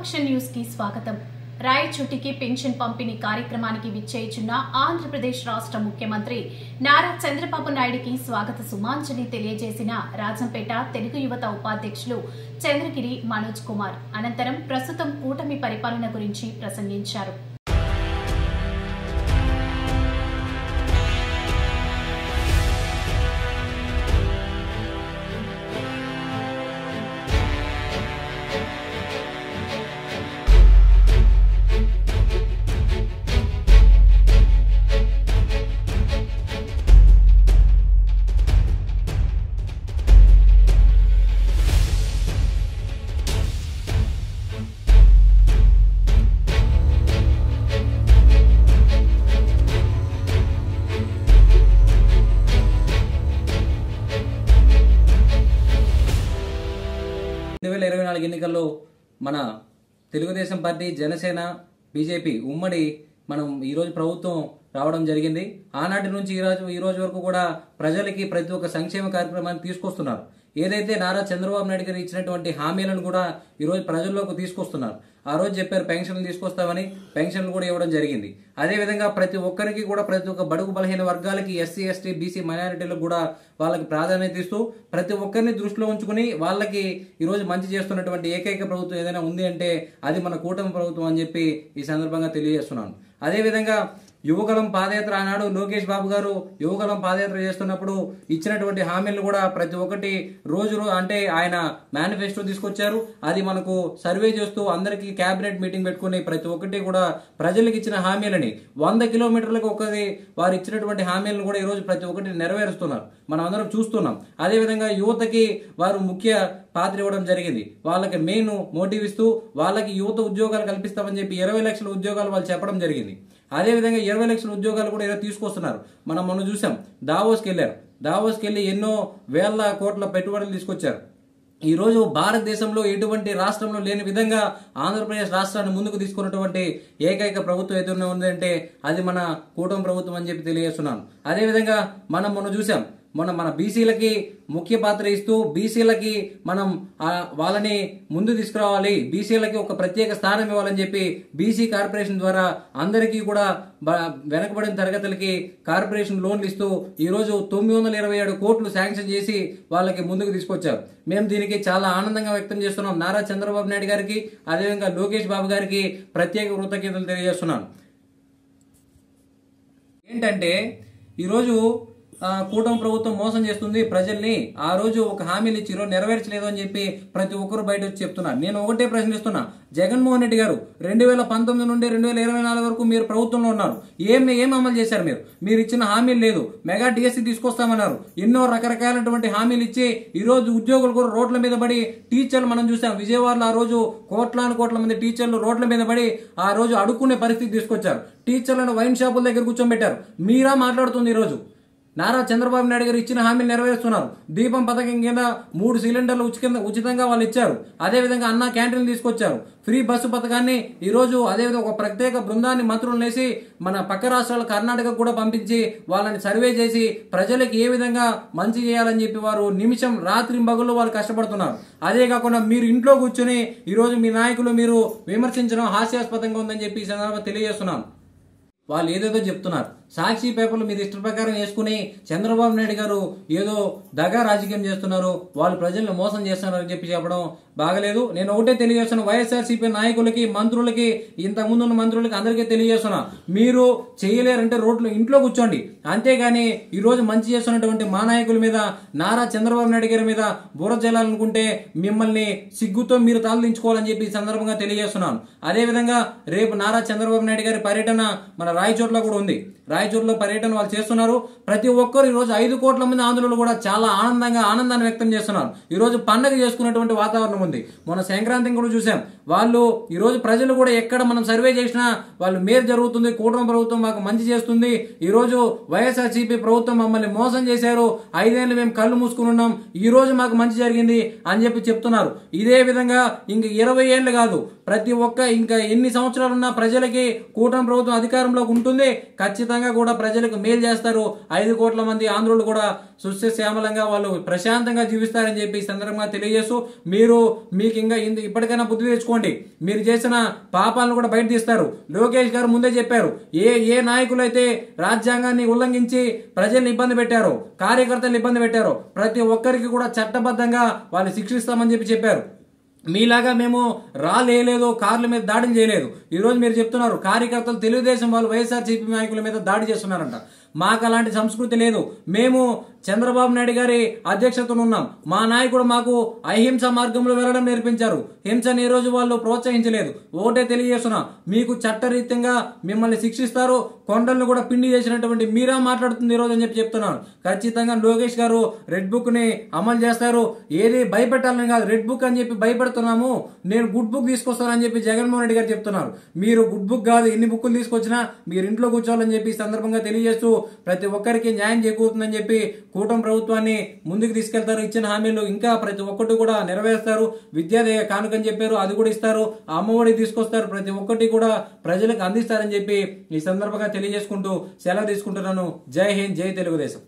ప్రతిపక్ష న్యూస్ కి స్వాగతం. రాయచోటికి పెన్షన్ పంపిణీ కార్యక్రమానికి విచ్చేయుచున్న ఆంధ్రప్రదేశ్ రాష్ట్ర ముఖ్యమంత్రి నారా చంద్రబాబు నాయుడుకి స్వాగత సుమాంజలి తెలియజేసిన రాజంపేట తెలుగు యువత ఉపాధ్యక్షులు చంద్రగిరి మనోజ్ కుమార్ అనంతరం ప్రస్తుతం కూటమి పరిపాలన గురించి ప్రసంగించారు. ఎన్నికల్లో మన తెలుగుదేశం పార్టీ, జనసేన, బీజేపీ ఉమ్మడి మనం ఈరోజు ప్రభుత్వం రావడం జరిగింది. ఆనాటి నుంచి ఈ రోజు వరకు కూడా ప్రజలకి ప్రతి ఒక్క సంక్షేమ కార్యక్రమాన్ని తీసుకొస్తున్నారు. ఏదైతే నారా చంద్రబాబు నాయుడు గారు ఇచ్చినటువంటి హామీలను కూడా ఈరోజు ప్రజల్లోకి తీసుకొస్తున్నారు. ఆ రోజు చెప్పారు పెన్షన్లు తీసుకొస్తామని, పెన్షన్లు కూడా ఇవ్వడం జరిగింది. అదేవిధంగా ప్రతి ఒక్కరికి కూడా ప్రతి ఒక్క బడుగు బలహీన వర్గాలకి, ఎస్సీ, ఎస్టీ, బీసీ మైనారిటీలకు కూడా వాళ్ళకి ప్రాధాన్యత ఇస్తూ ప్రతి ఒక్కరిని దృష్టిలో ఉంచుకుని వాళ్ళకి ఈరోజు మంచి చేస్తున్నటువంటి ఏకైక ప్రభుత్వం ఏదైనా ఉంది అంటే అది మన కూటమి ప్రభుత్వం అని చెప్పి ఈ సందర్భంగా తెలియజేస్తున్నాను. అదేవిధంగా యువగలం పాదయాత్ర ఆనాడు లోకేష్ బాబు గారు యువగలం పాదయాత్ర చేస్తున్నప్పుడు ఇచ్చినటువంటి హామీలు కూడా ప్రతి ఒక్కటి రోజు అంటే ఆయన మేనిఫెస్టో తీసుకొచ్చారు. అది మనకు సర్వే చేస్తూ అందరికీ కేబినెట్ మీటింగ్ పెట్టుకుని ప్రతి ఒక్కటి కూడా ప్రజలకు ఇచ్చిన హామీలని 100 కిలోమీటర్లకు ఒకటి వారు ఇచ్చినటువంటి హామీలను కూడా ఈరోజు ప్రతి ఒక్కటి నెరవేరుస్తున్నారు. మనం అందరం చూస్తున్నాం. అదేవిధంగా యువతకి వారు ముఖ్య పాత్ర ఇవ్వడం జరిగింది. వాళ్ళకి మెయిన్ మోటివ్ ఇస్తూ వాళ్ళకి యువత ఉద్యోగాలు కల్పిస్తామని చెప్పి 20 లక్షల ఉద్యోగాలు వాళ్ళు చెప్పడం జరిగింది. అదేవిధంగా 20 లక్షల ఉద్యోగాలు కూడా ఈరోజు తీసుకొస్తున్నారు. మనం చూసాం, దావోస్కి వెళ్ళారు. దావోస్కి వెళ్ళి ఎన్నో వేల కోట్ల పెట్టుబడులు తీసుకొచ్చారు. ఈ రోజు భారతదేశంలో ఎటువంటి రాష్ట్రంలో లేని విధంగా ఆంధ్రప్రదేశ్ రాష్ట్రాన్ని ముందుకు తీసుకున్నటువంటి ఏకైక ప్రభుత్వం ఏదైనా ఉందంటే అది మన కూటమి ప్రభుత్వం అని చెప్పి తెలియజేస్తున్నాను. అదేవిధంగా మనం చూసాం, మన బీసీలకి ముఖ్య పాత్ర ఇస్తూ బీసీలకి మనం వాళ్ళని ముందు తీసుకురావాలి, బీసీలకి ఒక ప్రత్యేక స్థానం ఇవ్వాలని చెప్పి బీసీ కార్పొరేషన్ ద్వారా అందరికీ కూడా వెనకబడిన తరగతులకి కార్పొరేషన్ లోన్లు ఇస్తూ ఈరోజు 927 కోట్లు శాంక్షన్ చేసి వాళ్ళకి ముందుకు తీసుకొచ్చారు. మేము దీనికి చాలా ఆనందంగా వ్యక్తం చేస్తున్నాం. నారా చంద్రబాబు నాయుడు గారికి, అదేవిధంగా లోకేష్ బాబు గారికి ప్రత్యేక కృతజ్ఞతలు తెలియజేస్తున్నాను. ఏంటంటే ఈరోజు కూటమి ప్రభుత్వం మోసం చేస్తుంది ప్రజల్ని. ఆ రోజు ఒక హామీలు ఇచ్చి ఈరోజు నెరవేర్చలేదు అని చెప్పి ప్రతి ఒక్కరు బయట వచ్చి చెప్తున్నారు. నేను ఒకటే ప్రశ్నిస్తున్నా, జగన్మోహన్ రెడ్డి గారు 2019 నుండి 2024 వరకు మీరు ప్రభుత్వంలో ఉన్నారు. ఏం అమలు చేశారు? మీరు ఇచ్చిన హామీలు లేదు. మెగా డిఎస్సి తీసుకొస్తామన్నారు. ఎన్నో రకరకాలైనటువంటి హామీలు ఇచ్చి ఈ రోజు ఉద్యోగులు కూడా రోడ్ల మీద పడి, టీచర్లు మనం చూసాం విజయవాడలో ఆ రోజు కోట్ల మంది టీచర్లు రోడ్ల మీద పడి ఆ రోజు అడుక్కునే పరిస్థితి తీసుకొచ్చారు. టీచర్లను వైన్ షాపుల దగ్గర కూర్చోబెట్టారు. మీరా మాట్లాడుతుంది. ఈ రోజు నారా చంద్రబాబు నాయుడు గారు ఇచ్చిన హామీలు నెరవేరుస్తున్నారు. దీపం పథకం కింద 3 సిలిండర్లు ఉచితంగా వాళ్ళు ఇచ్చారు. అదేవిధంగా అన్న క్యాంటీన్లు తీసుకొచ్చారు. ఫ్రీ బస్సు పథకాన్ని ఈరోజు అదేవిధంగా ఒక ప్రత్యేక బృందాన్ని మంత్రులను వేసి మన పక్క రాష్ట్రాల కర్ణాటక కూడా పంపించి వాళ్ళని సర్వే చేసి ప్రజలకు ఏ విధంగా మంచి చేయాలని చెప్పి వారు నిమిషం రాత్రింబగళ్ళు వాళ్ళు కష్టపడుతున్నారు. అదే కాకుండా మీరు ఇంట్లో కూర్చొని ఈరోజు మీ నాయకులు మీరు విమర్శించడం హాస్యాస్పదంగా ఉందని చెప్పి ఈ సందర్భంగా తెలియజేస్తున్నాను. వాళ్ళు ఏదేదో చెప్తున్నారు. సాక్షి పేపర్లు మీరు ఇష్ట ప్రకారం వేసుకుని చంద్రబాబు నాయుడు గారు ఏదో దగా రాజకీయం చేస్తున్నారు, వాళ్ళు ప్రజల్ని మోసం చేస్తున్నారని చెప్పి చెప్పడం బాగలేదు. నేను ఒకటే తెలియజేస్తున్నా, వైఎస్ఆర్సీపీ నాయకులకి, మంత్రులకి, ఇంతకుముందు ఉన్న మంత్రులకి అందరికీ తెలియజేస్తున్నా, మీరు చేయలేరంటే ఇంట్లో కూర్చోండి. అంతేగాని ఈ రోజు మంచి చేస్తున్నటువంటి మా నాయకుల మీద, నారా చంద్రబాబు నాయుడు గారి మీద బుర్ర జల్లాలనుకుంటే మిమ్మల్ని సిగ్గుతో మీరు తలదించుకోవాలని చెప్పి ఈ సందర్భంగా తెలియజేస్తున్నాను. అదేవిధంగా రేపు నారా చంద్రబాబు నాయుడు గారి పర్యటన మన రాయచోట్ల కూడా ఉంది. రాయచోట్ల పర్యటన వాళ్ళు చేస్తున్నారు. ప్రతి ఒక్కరు ఈ రోజు 5 కోట్ల మంది ఆంధ్రులు కూడా చాలా ఆనందాన్ని వ్యక్తం చేస్తున్నారు. ఈ రోజు పండగ చేసుకున్నటువంటి వాతావరణం ఉంది. మొన్న సంక్రాంతిని కూడా చూసాం. వాళ్ళు ఈ రోజు ప్రజలు కూడా ఎక్కడ మనం సర్వే చేసినా వాళ్ళు మేలు జరుగుతుంది, కూటమి ప్రభుత్వం మాకు మంచి చేస్తుంది, ఈ రోజు వైఎస్ఆర్సీపీ ప్రభుత్వం మమ్మల్ని మోసం చేశారు, 5 ఏళ్ళు మేము కళ్ళు మూసుకుని ఉన్నాం, ఈ రోజు మాకు మంచి జరిగింది అని చెప్పి చెప్తున్నారు. ఇదే విధంగా ఇంక 20 ఏళ్ళు కాదు, ప్రతి ఒక్క ఇంకా ఎన్ని సంవత్సరాలున్నా ప్రజలకి కూటమి ప్రభుత్వం అధికారంలోకి ఉంటుంది, ఖచ్చితంగా కూడా ప్రజలకు మేలు చేస్తారు. 5 కోట్ల మంది ఆంధ్రులు కూడా సుశ్యామలంగా వాళ్ళు ప్రశాంతంగా జీవిస్తారని చెప్పి ఈ సందర్భంగా తెలియజేస్తూ, మీకు ఇంకా ఇప్పటికైనా బుద్ధి తెచ్చుకోండి, మీరు చేసిన పాపాలను కూడా బయట తీస్తారు. లోకేష్ గారు ముందే చెప్పారు, ఏ నాయకులు అయితే రాజ్యాంగాన్ని ఉల్లంఘించి ప్రజల్ని ఇబ్బంది పెట్టారో, కార్యకర్తలు ఇబ్బంది పెట్టారో ప్రతి ఒక్కరికి కూడా చట్టబద్ధంగా వాళ్ళు శిక్షిస్తామని చెప్పారు. మీలాగా మేము రాలేదు, కార్ల మీద దాడులు చేయలేదు. ఈ రోజు మీరు చెప్తున్నారు కార్యకర్తలు తెలుగుదేశం వాళ్ళు వైఎస్ఆర్సీపీ నాయకుల మీద దాడి చేస్తున్నారంట. మాకు అలాంటి సంస్కృతి లేదు. మేము చంద్రబాబు నాయుడు గారి అధ్యక్షతను ఉన్నాం. మా నాయకుడు మాకు అహింస మార్గంలో వెళ్ళడం నేర్పించారు. హింసని ఈ రోజు వాళ్ళు ప్రోత్సహించలేదు. ఒకటే తెలియజేస్తున్నా, మీకు చట్టరీత్యంగా మిమ్మల్ని శిక్షిస్తారు. కొండలను కూడా పిండి చేసినటువంటి మీరా మాట్లాడుతుంది ఈ రోజు అని చెప్తున్నాను. ఖచ్చితంగా లోకేష్ గారు రెడ్ బుక్ ని అమలు చేస్తారు. ఏది భయపెట్టాలని కాదు, రెడ్ బుక్ అని చెప్పి భయపెడుతున్నాము, నేను గుడ్ బుక్ తీసుకొస్తానని చెప్పి జగన్మోహన్ రెడ్డి గారు చెప్తున్నారు. మీరు గుడ్ బుక్ కాదు, ఎన్ని బుక్కులు తీసుకొచ్చినా మీరు ఇంట్లో కూర్చోవాలని చెప్పి ఈ సందర్భంగా తెలియజేస్తూ ప్రతి ఒక్కరికి న్యాయం చేకూరుతుందని చెప్పి కూటమి ప్రభుత్వాన్ని ముందుకు తీసుకెళ్తారు. ఇచ్చిన హామీలు ఇంకా ప్రతి ఒక్కటి కూడా నెరవేరుస్తారు. విద్యా కానుకని చెప్పారు, అది కూడా ఇస్తారు. అమ్మఒడి తీసుకొస్తారు. ప్రతి ఒక్కటి కూడా ప్రజలకు అందిస్తారని చెప్పి ఈ సందర్భంగా తెలియజేసుకుంటూ సెలవు తీసుకుంటున్నాను. జై హింద్, జై తెలుగుదేశం.